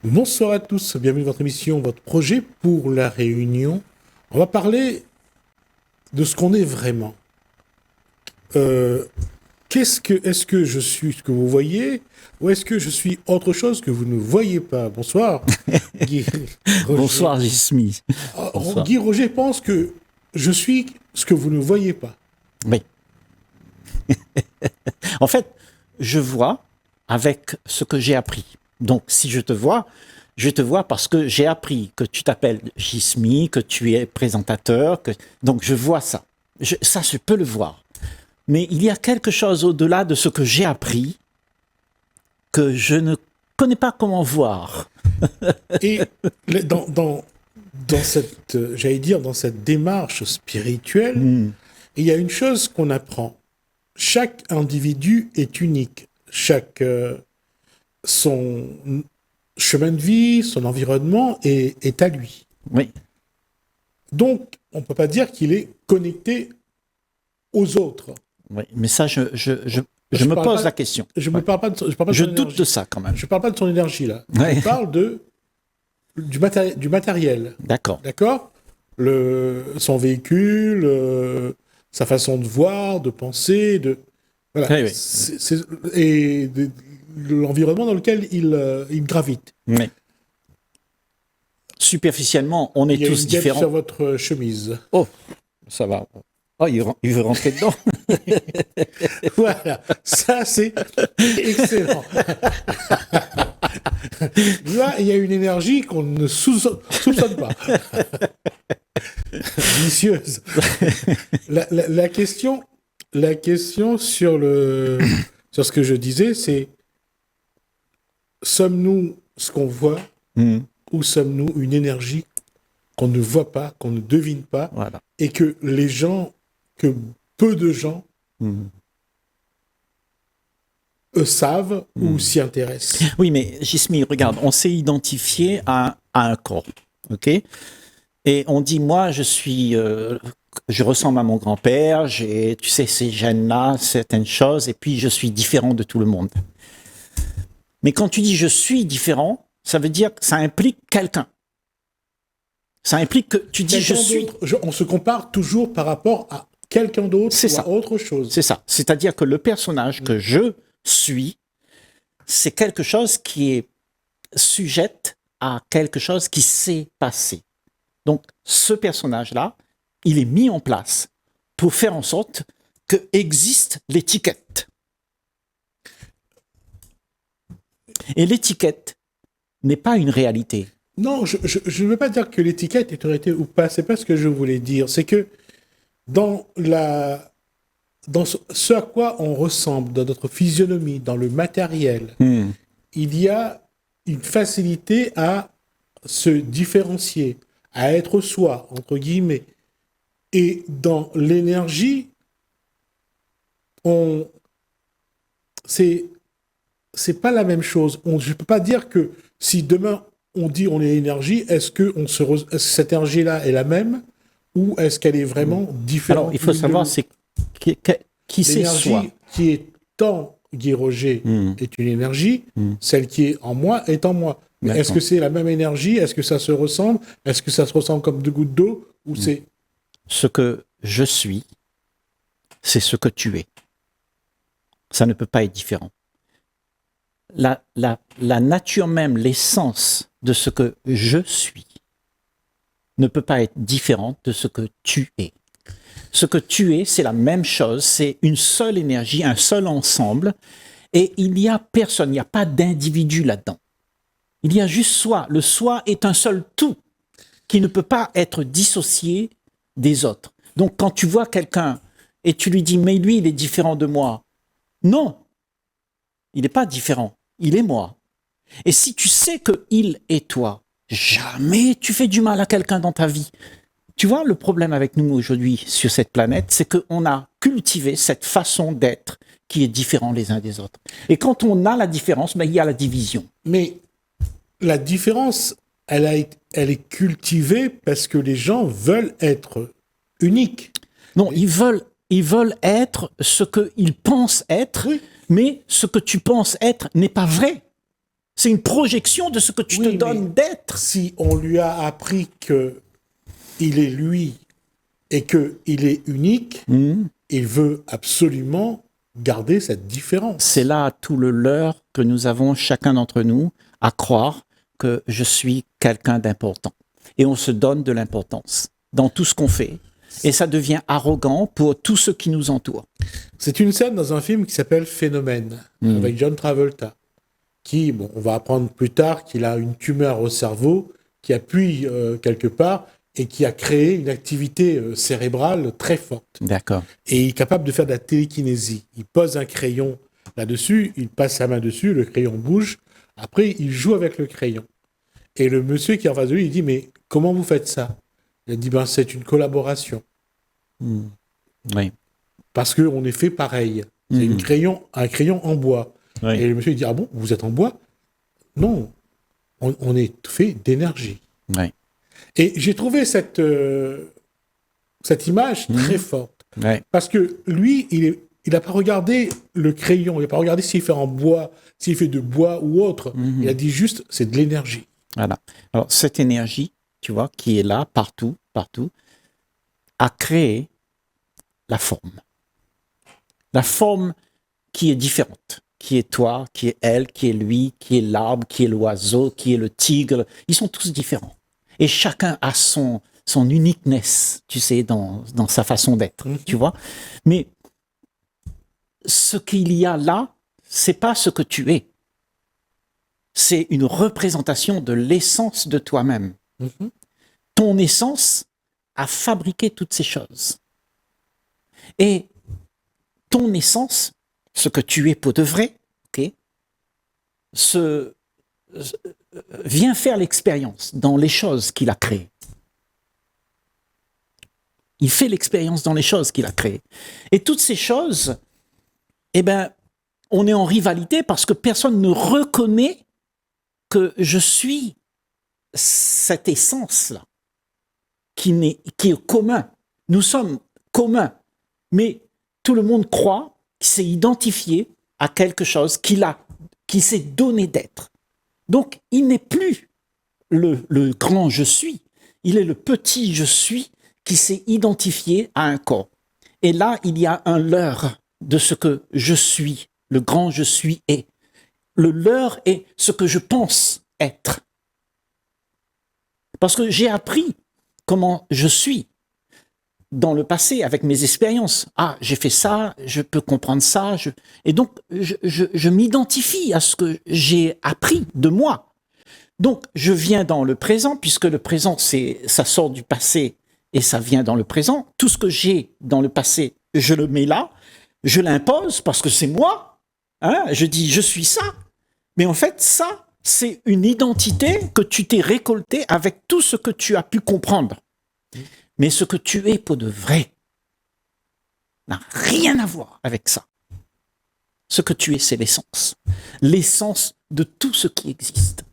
Bonsoir à tous, bienvenue dans votre émission, votre projet pour la Réunion. On va parler de ce qu'on est vraiment. Euh, est-ce que je suis ce que vous voyez ou est-ce que je suis autre chose que vous ne voyez pas? Bonsoir, Guy Roger. Bonsoir, Jismi. Bonsoir. Guy Roger pense que je suis ce que vous ne voyez pas. Oui. En fait, je vois avec ce que j'ai appris. Donc, si je te vois parce que j'ai appris que tu t'appelles Jismi, que tu es présentateur. Donc, je vois ça. Ça, je peux le voir. Mais il y a quelque chose au-delà de ce que j'ai appris que je ne connais pas comment voir. Et dans cette, j'allais dire, dans cette démarche spirituelle, il y a une chose qu'on apprend. Chaque individu est unique. Son chemin de vie, son environnement est à lui. Oui. Donc, on ne peut pas dire qu'il est connecté aux autres. Oui. Mais ça, je me pose la question. Je ne parle pas de Je son doute énergie. de ça quand même. Je ne parle pas de son énergie, là. Ouais. Je parle du matériel. D'accord. D'accord? Son véhicule, sa façon de voir, de penser, voilà. Oui, oui. L'environnement dans lequel il gravite. Oui. Superficiellement, on est Il y a tous une guêpe différents. sur votre chemise. Oh, ça va. Oh, il veut rentrer dedans. Voilà, ça c'est excellent. Là, il y a une énergie qu'on ne soupçonne pas. Vicieuse. La question sur sur ce que je disais, c'est sommes-nous ce qu'on voit ou sommes-nous une énergie qu'on ne voit pas, qu'on ne devine pas, Voilà. et que peu de gens savent ou s'y intéressent. Oui, mais Jismi, regarde, on s'est identifié à un corps, ok? Et on dit, moi, je ressemble à mon grand-père, j'ai, tu sais, ces gènes-là, certaines choses, et puis je suis différent de tout le monde. Mais quand tu dis je suis différent, ça veut dire que ça implique quelqu'un. Ça implique que tu dis je suis. On se compare toujours par rapport à quelqu'un d'autre ou à autre chose. C'est ça. C'est-à-dire que le personnage que je suis, c'est quelque chose qui est sujette à quelque chose qui s'est passé. Donc, ce personnage-là, il est mis en place pour faire en sorte que existe l'étiquette. Et l'étiquette n'est pas une réalité. Non, je ne veux pas dire que l'étiquette est une réalité ou pas. C'est pas ce que je voulais dire. C'est que dans ce à quoi on ressemble, dans notre physionomie, dans le matériel, il y a une facilité à se différencier, à être soi, entre guillemets. Et dans l'énergie, c'est pas la même chose. Je peux pas dire que si demain on dit on est énergie, est-ce que cette énergie-là est la même ou est-ce qu'elle est vraiment différente? Alors, il faut savoir c'est qui c'est soi. L'énergie qui est en Guy Roger est une énergie, celle qui est en moi est en moi. Mais est-ce que c'est la même énergie? Est-ce que ça se ressemble? Est-ce que ça se ressemble comme deux gouttes d'eau? Ou c'est... Ce que je suis, c'est ce que tu es. Ça ne peut pas être différent. La nature même, l'essence de ce que je suis ne peut pas être différente de ce que tu es. Ce que tu es, c'est la même chose, c'est une seule énergie, un seul ensemble, et il n'y a personne, il n'y a pas d'individu là-dedans. Il y a juste soi. Le soi est un seul tout qui ne peut pas être dissocié des autres. Donc quand tu vois quelqu'un et tu lui dis « mais lui, il est différent de moi », non, il n'est pas différent, il est moi. Et si tu sais qu'il est toi, jamais tu fais du mal à quelqu'un dans ta vie. Tu vois, le problème avec nous aujourd'hui sur cette planète, c'est qu'on a cultivé cette façon d'être qui est différente les uns des autres. Et quand on a la différence, il y a la division. Mais la différence, elle est cultivée parce que les gens veulent être uniques. Non, ils veulent être ce qu'ils pensent être, mais ce que tu penses être n'est pas vrai. C'est une projection de ce que tu te donnes d'être. Si on lui a appris que il est lui et qu'il est unique, il veut absolument garder cette différence. C'est là tout le leurre que nous avons chacun d'entre nous à croire que je suis quelqu'un d'important. Et on se donne de l'importance dans tout ce qu'on fait. Et ça devient arrogant pour tous ceux qui nous entourent. C'est une scène dans un film qui s'appelle Phénomène, avec John Travolta, qui, bon, on va apprendre plus tard qu'il a une tumeur au cerveau qui appuie quelque part et qui a créé une activité cérébrale très forte. D'accord. Et il est capable de faire de la télékinésie. Il pose un crayon là-dessus, il passe sa main dessus, le crayon bouge, après il joue avec le crayon. Et le monsieur qui est en face de lui, il dit « Mais comment vous faites ça ?» Il a dit « C'est une collaboration. » Oui. Parce qu'on est fait pareil. C'est un crayon en bois. Oui. Et le monsieur il dit « Ah bon, vous êtes en bois ?» Non, on est fait d'énergie. Oui. Et j'ai trouvé cette image très forte. Oui. Parce que lui, il n'a pas regardé le crayon, il n'a pas regardé s'il fait en bois, s'il fait de bois ou autre. Il a dit juste, c'est de l'énergie. Voilà. Alors, cette énergie, tu vois, qui est là, partout, a créé la forme. La forme qui est différente. Qui est toi, qui est elle, qui est lui, qui est l'arbre, qui est l'oiseau, qui est le tigre. Ils sont tous différents. Et chacun a son uniqueness, tu sais, dans sa façon d'être, tu vois. Mais ce qu'il y a là, c'est pas ce que tu es. C'est une représentation de l'essence de toi-même. Ton essence a fabriqué toutes ces choses. Et ton essence, ce que tu es pour de vrai, ok, vient faire l'expérience dans les choses qu'il a créées. Il fait l'expérience dans les choses qu'il a créées. Et toutes ces choses, eh ben, on est en rivalité parce que personne ne reconnaît que je suis cette essence-là, qui est commun. Nous sommes communs. Mais tout le monde croit qu'il s'est identifié à quelque chose qu'il s'est donné d'être. Donc, il n'est plus le grand je suis, il est le petit je suis qui s'est identifié à un corps. Et là, il y a un leurre de ce que je suis, le grand je suis est. Le leurre est ce que je pense être. Parce que j'ai appris comment je suis dans le passé avec mes expériences. Ah, j'ai fait ça, je peux comprendre ça. Et donc, je m'identifie à ce que j'ai appris de moi. Donc, je viens dans le présent, puisque le présent, ça sort du passé et ça vient dans le présent. Tout ce que j'ai dans le passé, je le mets là, je l'impose parce que c'est moi. Hein? Je dis, je suis ça. Mais en fait, ça, c'est une identité que tu t'es récoltée avec tout ce que tu as pu comprendre. Mais ce que tu es pour de vrai n'a rien à voir avec ça. Ce que tu es, c'est l'essence. L'essence de tout ce qui existe.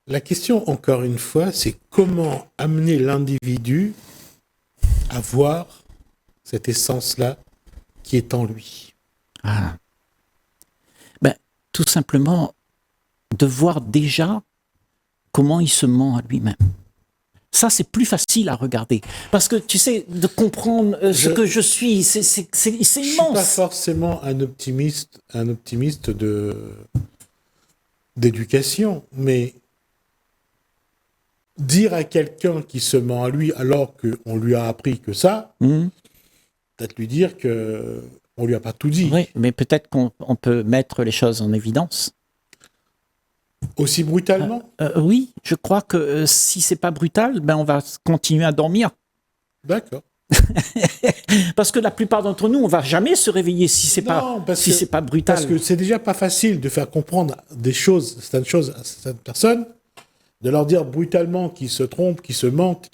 La question, encore une fois, c'est comment amener l'individu à voir cette essence-là qui est en lui. Ah. Ben, tout simplement, de voir déjà comment il se ment à lui-même. Ça, c'est plus facile à regarder. Parce que, tu sais, de comprendre ce que je suis, c'est immense. Je ne suis pas forcément un optimiste d'éducation, mais dire à quelqu'un qui se ment à lui alors qu'on lui a appris que ça, peut-être lui dire qu'on ne lui a pas tout dit. Oui, mais peut-être qu'on peut mettre les choses en évidence. Aussi brutalement ? Oui, je crois que si c'est pas brutal, ben on va continuer à dormir. D'accord. Parce que la plupart d'entre nous, on va jamais se réveiller si c'est pas brutal. Parce que c'est déjà pas facile de faire comprendre certaines choses à certaines personnes, de leur dire brutalement qu'ils se trompent, qu'ils se mentent.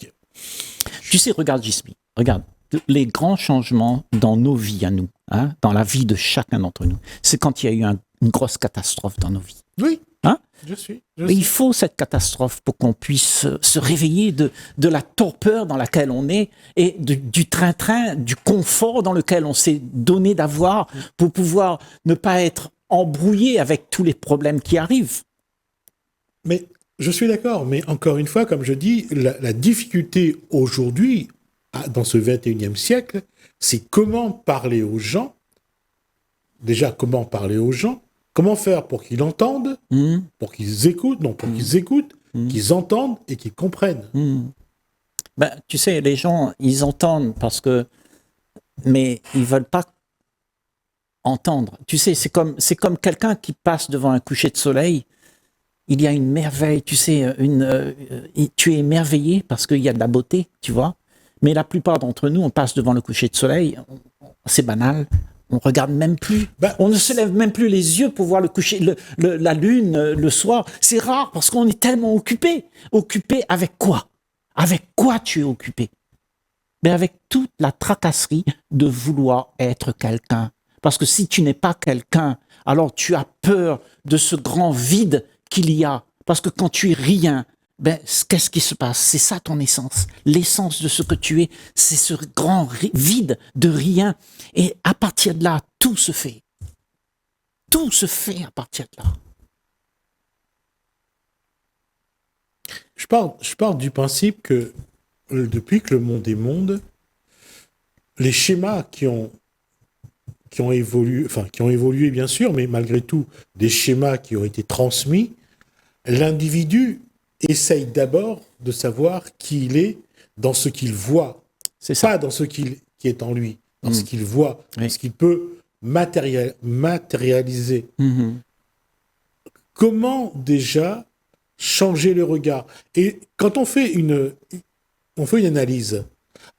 Tu sais, regarde Gismi, regarde les grands changements dans nos vies à nous, hein, dans la vie de chacun d'entre nous. C'est quand il y a eu une grosse catastrophe dans nos vies. Oui. Hein? Je suis. Il faut cette catastrophe pour qu'on puisse se réveiller de la torpeur dans laquelle on est et du train-train, du confort dans lequel on s'est donné d'avoir pour pouvoir ne pas être embrouillé avec tous les problèmes qui arrivent. Mais je suis d'accord, mais encore une fois, comme je dis, la difficulté aujourd'hui, dans ce 21e siècle, c'est comment parler aux gens. Déjà, comment parler aux gens, comment faire pour qu'ils entendent, pour qu'ils écoutent, qu'ils écoutent, qu'ils entendent et qu'ils comprennent. Ben, tu sais, les gens, ils entendent mais ils veulent pas entendre. Tu sais, c'est comme quelqu'un qui passe devant un coucher de soleil. Il y a une merveille, tu sais, tu es émerveillé parce qu'il y a de la beauté, tu vois. Mais la plupart d'entre nous, on passe devant le coucher de soleil, c'est banal. On regarde même plus. On ne se lève même plus les yeux pour voir le coucher, la lune le soir. C'est rare parce qu'on est tellement occupé. Occupé avec quoi? Avec quoi tu es occupé? Mais avec toute la tracasserie de vouloir être quelqu'un. Parce que si tu n'es pas quelqu'un, alors tu as peur de ce grand vide qu'il y a. Parce que quand tu es rien, qu'est-ce qui se passe? C'est ça ton essence. L'essence de ce que tu es, c'est ce grand vide de rien. Et à partir de là, tout se fait. Tout se fait à partir de là. Je pars du principe que depuis que le monde est monde, les schémas qui ont évolué bien sûr, mais malgré tout, des schémas qui ont été transmis, l'individu essaye d'abord de savoir qui il est dans ce qu'il voit. C'est ça. Pas dans ce qui est en lui, dans ce qu'il voit, dans ce qu'il peut matérialiser. Comment déjà changer le regard? Et quand on fait une analyse,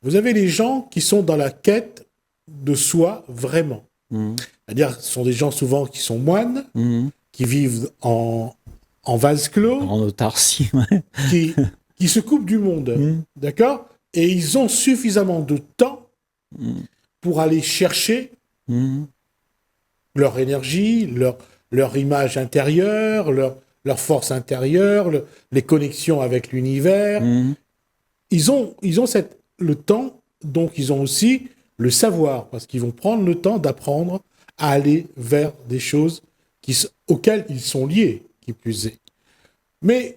vous avez les gens qui sont dans la quête de soi vraiment. C'est-à-dire, ce sont des gens souvent qui sont moines, qui vivent en vase clos, en autarcie, ouais. qui se coupent du monde, d'accord? Et ils ont suffisamment de temps pour aller chercher leur énergie, leur image intérieure, leur force intérieure, les connexions avec l'univers. Ils ont le temps, donc ils ont aussi le savoir, parce qu'ils vont prendre le temps d'apprendre à aller vers des choses auxquelles ils sont liés, qui plus est. Mais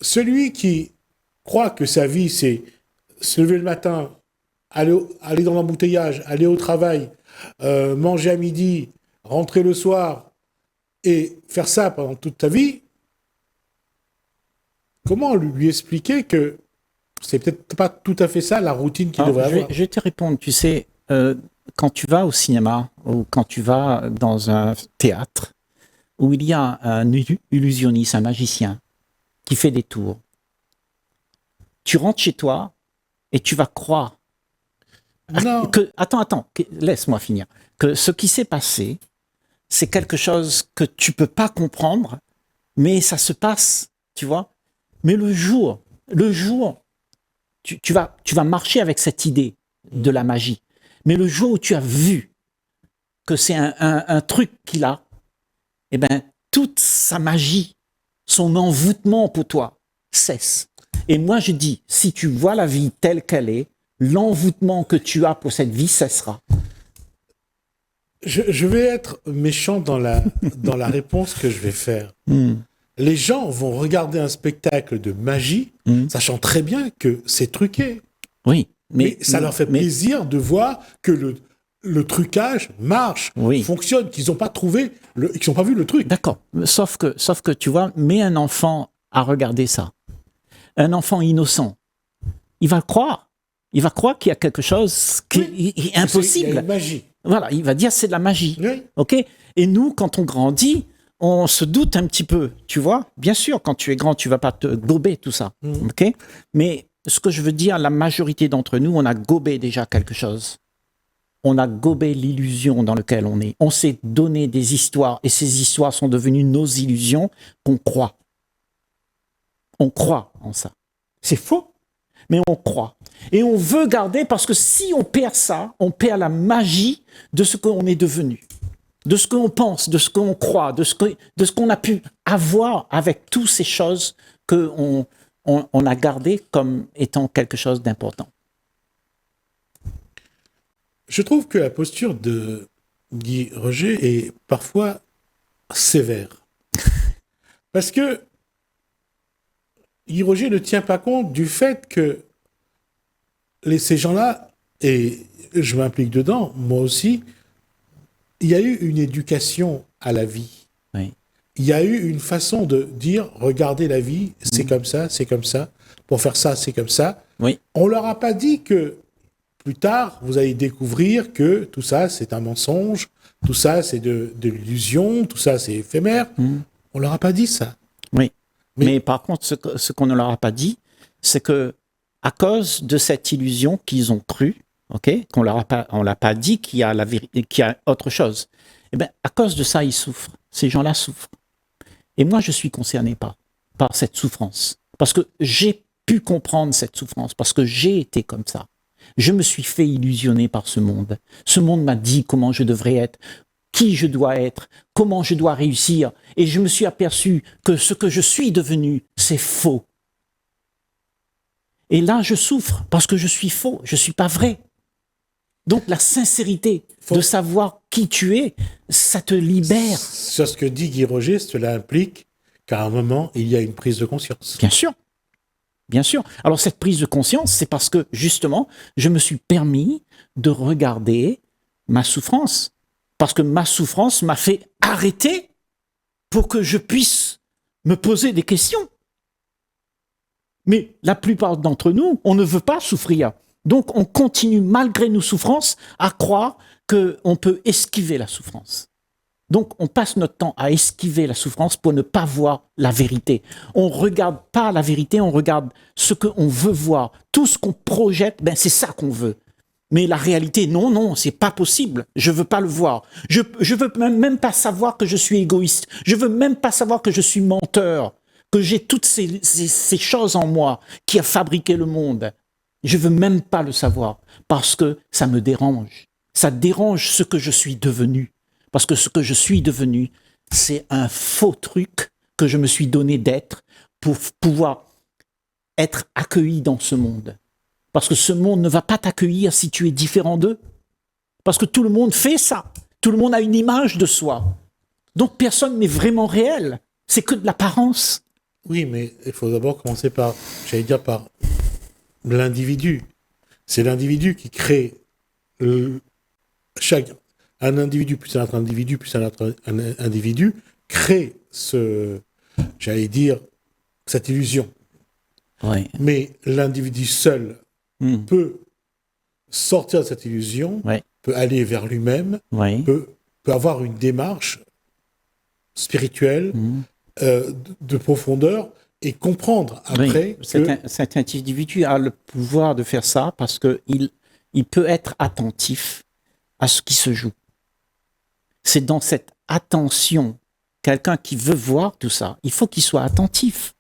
celui qui croit que sa vie, c'est se lever le matin, aller dans l'embouteillage, aller au travail, manger à midi, rentrer le soir, et faire ça pendant toute ta vie, comment lui expliquer que c'est peut-être pas tout à fait ça la routine qu'il devrait avoir? Je vais te répondre. Tu sais, quand tu vas au cinéma ou quand tu vas dans un théâtre où il y a un illusionniste, un magicien qui fait des tours, tu rentres chez toi et tu vas croire attends, laisse-moi finir. Que ce qui s'est passé, c'est quelque chose que tu peux pas comprendre, mais ça se passe, tu vois. Mais le jour, tu vas marcher avec cette idée de la magie. Mais le jour où tu as vu que c'est un truc qu'il a, eh ben, toute sa magie, son envoûtement pour toi cesse. Et moi, je dis, si tu vois la vie telle qu'elle est, l'envoûtement que tu as pour cette vie cessera. Je vais être méchant dans la réponse que je vais faire. Les gens vont regarder un spectacle de magie, sachant très bien que c'est truqué. Oui. Mais ça leur fait plaisir de voir que le trucage marche, fonctionne, qu'ils n'ont pas trouvé, qu'ils n'ont pas vu le truc. D'accord. Sauf que, tu vois, mets un enfant à regarder ça. Un enfant innocent. Il va croire. Il va croire qu'il y a quelque chose qui est impossible. Il y a une magie. Voilà, il va dire c'est de la magie. Oui. Ok. Et nous, quand on grandit, on se doute un petit peu, tu vois. Bien sûr, quand tu es grand, tu vas pas te gober tout ça. Ok. Mais ce que je veux dire, la majorité d'entre nous, on a gobé déjà quelque chose. On a gobé l'illusion dans laquelle on est. On s'est donné des histoires et ces histoires sont devenues nos illusions qu'on croit. On croit en ça. C'est faux, mais on croit. Et on veut garder parce que si on perd ça, on perd la magie de ce qu'on est devenu, de ce qu'on pense, de ce qu'on croit, de ce qu'on a pu avoir avec toutes ces choses qu'on a gardées comme étant quelque chose d'important. Je trouve que la posture de Guy Roger est parfois sévère. Parce que Guy Roger ne tient pas compte du fait que ces gens-là, et je m'implique dedans, moi aussi, il y a eu une éducation à la vie. Oui. Il y a eu une façon de dire, regardez la vie, c'est comme ça, c'est comme ça. Pour faire ça, c'est comme ça. Oui. On leur a pas dit que plus tard, vous allez découvrir que tout ça, c'est un mensonge, tout ça, c'est de l'illusion, tout ça, c'est éphémère. On leur a pas dit ça. Oui. Mais- Mais par contre, ce qu'on ne leur a pas dit, c'est que à cause de cette illusion qu'ils ont cru, ok, on l'a pas dit qu'il y a qu'il y a autre chose. Eh ben, à cause de ça, ils souffrent. Ces gens-là souffrent. Et moi, je suis concerné par cette souffrance. Parce que j'ai pu comprendre cette souffrance, parce que j'ai été comme ça. Je me suis fait illusionner par ce monde. Ce monde m'a dit comment je devrais être, qui je dois être, comment je dois réussir. Et je me suis aperçu que ce que je suis devenu, c'est faux. Et là, je souffre parce que je suis faux, je ne suis pas vrai. Donc la sincérité de savoir qui tu es, ça te libère. Sur ce que dit Guy Roger, cela implique qu'à un moment, il y a une prise de conscience. Bien sûr. Bien sûr. Alors cette prise de conscience, c'est parce que justement, je me suis permis de regarder ma souffrance. Parce que ma souffrance m'a fait arrêter pour que je puisse me poser des questions. Mais la plupart d'entre nous, on ne veut pas souffrir. Donc on continue, malgré nos souffrances, à croire qu'on peut esquiver la souffrance. Donc on passe notre temps à esquiver la souffrance pour ne pas voir la vérité. On ne regarde pas la vérité, on regarde ce qu'on veut voir. Tout ce qu'on projette, ben c'est ça qu'on veut. Mais la réalité, non, c'est pas possible. Je veux pas le voir. Je veux même pas savoir que je suis égoïste. Je veux même pas savoir que je suis menteur, que j'ai toutes ces choses en moi qui a fabriqué le monde. Je veux même pas le savoir parce que ça me dérange. Ça dérange ce que je suis devenu. Parce que ce que je suis devenu, c'est un faux truc que je me suis donné d'être pour pouvoir être accueilli dans ce monde. Parce que ce monde ne va pas t'accueillir si tu es différent d'eux. Parce que tout le monde fait ça. Tout le monde a une image de soi. Donc personne n'est vraiment réel. C'est que de l'apparence. Oui, mais il faut d'abord commencer par, j'allais dire, par l'individu. C'est l'individu qui crée un individu, plus un autre individu, plus un autre individu, crée j'allais dire, cette illusion. Oui. Mais l'individu seul peut sortir de cette illusion, peut aller vers lui-même, peut avoir une démarche spirituelle de profondeur et comprendre après Cet individu a le pouvoir de faire ça parce qu'il peut être attentif à ce qui se joue. C'est dans cette attention, quelqu'un qui veut voir tout ça, il faut qu'il soit attentif.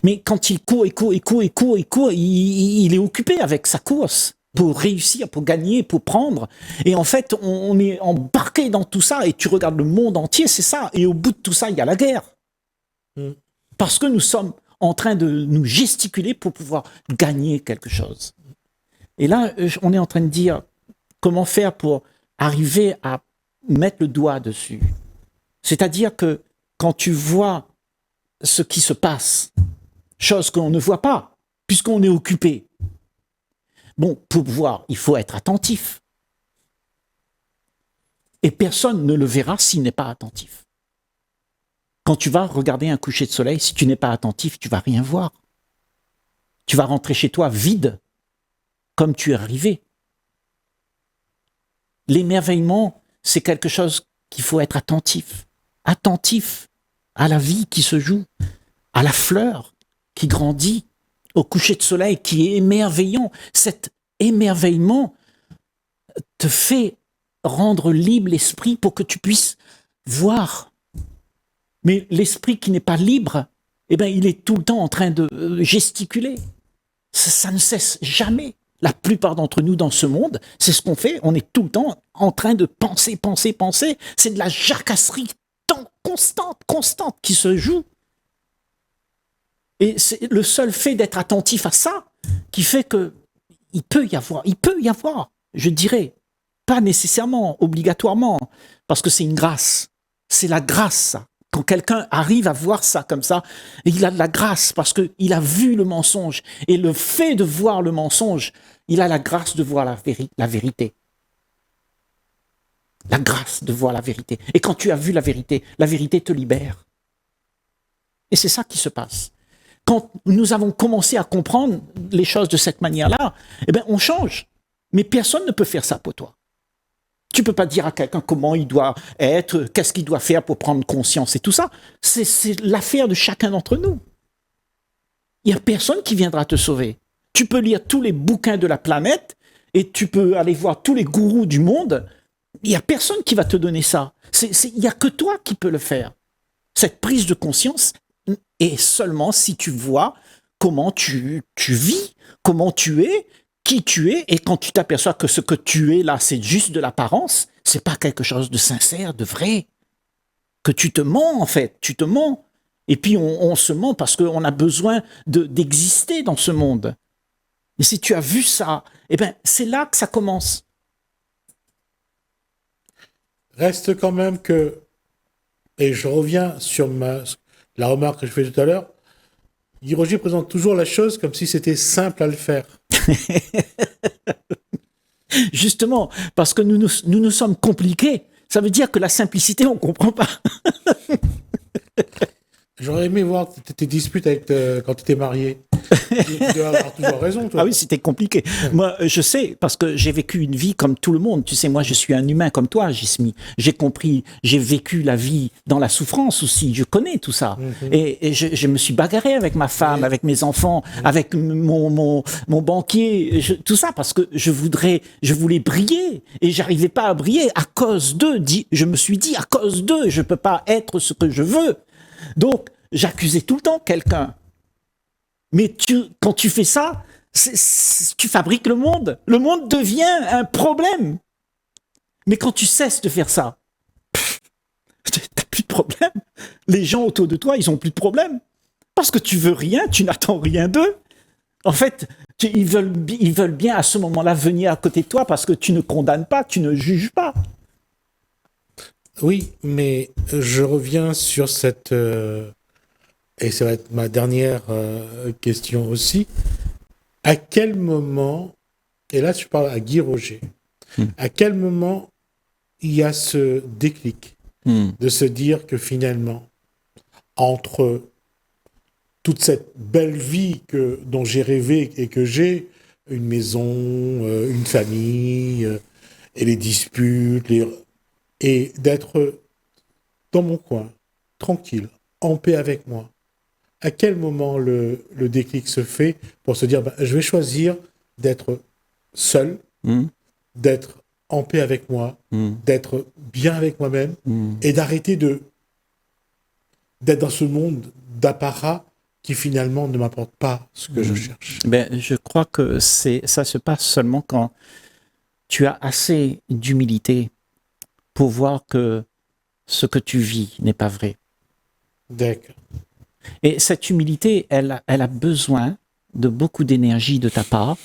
Mais quand il court, il est occupé avec sa course pour réussir, pour gagner, pour prendre. Et en fait, on est embarqué dans tout ça et tu regardes le monde entier, c'est ça. Et au bout de tout ça, il y a la guerre. Parce que nous sommes en train de nous gesticuler pour pouvoir gagner quelque chose. Et là, on est en train de dire comment faire pour arriver à mettre le doigt dessus. C'est-à-dire que quand tu vois ce qui se passe, chose qu'on ne voit pas, puisqu'on est occupé. Bon, pour voir, il faut être attentif. Et personne ne le verra s'il n'est pas attentif. Quand tu vas regarder un coucher de soleil, si tu n'es pas attentif, tu vas rien voir. Tu vas rentrer chez toi vide, comme tu es arrivé. L'émerveillement, c'est quelque chose qu'il faut être attentif. Attentif à la vie qui se joue, à la fleur qui grandit, au coucher de soleil qui est émerveillant. Cet émerveillement te fait rendre libre l'esprit pour que tu puisses voir. Mais l'esprit qui n'est pas libre, eh ben, il est tout le temps en train de gesticuler. Ça ne cesse jamais. La plupart d'entre nous dans ce monde, c'est ce qu'on fait. On est tout le temps en train de penser. C'est de la jacasserie constante qui se joue. Et c'est le seul fait d'être attentif à ça qui fait que il peut y avoir, je dirais, pas nécessairement, obligatoirement, parce que c'est une grâce. C'est la grâce, ça. Quand quelqu'un arrive à voir ça comme ça, il a de la grâce parce qu'il a vu le mensonge. Et le fait de voir le mensonge, il a la grâce de voir la vérité. La grâce de voir la vérité. Et quand tu as vu la vérité te libère. Et c'est ça qui se passe. Quand nous avons commencé à comprendre les choses de cette manière-là, eh bien, on change. Mais personne ne peut faire ça pour toi. Tu ne peux pas dire à quelqu'un comment il doit être, qu'est-ce qu'il doit faire pour prendre conscience et tout ça. C'est l'affaire de chacun d'entre nous. Il n'y a personne qui viendra te sauver. Tu peux lire tous les bouquins de la planète et tu peux aller voir tous les gourous du monde. Il n'y a personne qui va te donner ça. Il n'y a que toi qui peux le faire. Cette prise de conscience est seulement si tu vois comment tu vis, comment tu es, qui tu es, et quand tu t'aperçois que ce que tu es là, c'est juste de l'apparence, c'est pas quelque chose de sincère, de vrai, que tu te mens en fait, tu te mens. Et puis on se ment parce qu'on a besoin d'exister dans ce monde. Et si tu as vu ça, eh ben c'est là que ça commence. Reste quand même que, et je reviens sur la remarque que je fais tout à l'heure, Guy Roger présente toujours la chose comme si c'était simple à le faire. Justement, parce que nous sommes compliqués. Ça veut dire que la simplicité, on ne comprend pas. J'aurais aimé voir tes disputes avec quand tu étais marié. Tu dois avoir toujours raison, toi. Ah oui, c'était compliqué. Moi, je sais, parce que j'ai vécu une vie comme tout le monde. Tu sais, moi, je suis un humain comme toi, Gismi. J'ai compris, j'ai vécu la vie dans la souffrance aussi. Je connais tout ça. Et je me suis bagarré avec ma femme, avec mes enfants, avec mon banquier, tout ça, parce que je voulais briller. Et j'arrivais pas à briller à cause d'eux. Je me suis dit, à cause d'eux, je peux pas être ce que je veux. Donc, j'accusais tout le temps quelqu'un. Mais quand tu fais ça, tu fabriques le monde. Le monde devient un problème. Mais quand tu cesses de faire ça, t'as plus de problème. Les gens autour de toi, ils ont plus de problème. Parce que tu veux rien, tu n'attends rien d'eux. En fait, ils veulent bien à ce moment-là venir à côté de toi parce que tu ne condamnes pas, tu ne juges pas. Oui, mais je reviens sur cette... et ça va être ma dernière question aussi. À quel moment, et là je parle à Guy Roger, à quel moment il y a ce déclic de se dire que finalement, entre toute cette belle vie dont j'ai rêvé et que j'ai, une maison, une famille, et les disputes, et d'être dans mon coin, tranquille, en paix avec moi. À quel moment le déclic se fait pour se dire je vais choisir d'être seul, d'être en paix avec moi, d'être bien avec moi-même et d'arrêter d'être dans ce monde d'apparat qui finalement ne m'apporte pas ce que je cherche. Je crois que ça se passe seulement quand tu as assez d'humilité pour voir que ce que tu vis n'est pas vrai. D'accord. Et cette humilité, elle a besoin de beaucoup d'énergie de ta part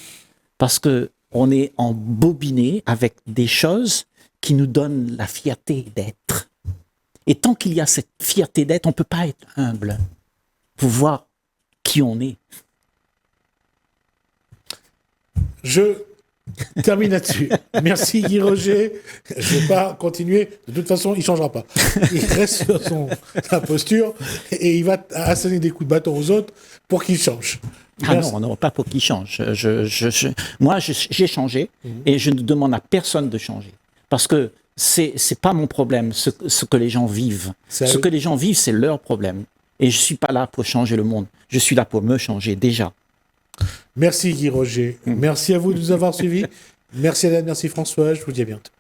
parce qu'on est embobiné avec des choses qui nous donnent la fierté d'être. Et tant qu'il y a cette fierté d'être, on ne peut pas être humble pour voir qui on est. Je termine là-dessus. Merci Guy Roger. Je ne vais pas continuer. De toute façon, il ne changera pas. Il reste sur sa posture et il va asséner des coups de bâton aux autres pour qu'il change. Ah non, pas pour qu'il change. Moi, j'ai changé et je ne demande à personne de changer. Parce que c'est pas mon problème, ce que les gens vivent. Ce que les gens vivent, c'est leur problème. Et je ne suis pas là pour changer le monde. Je suis là pour me changer déjà. Merci Guy Roger. Merci à vous de nous avoir suivis. Merci Alain, merci François. Je vous dis à bientôt.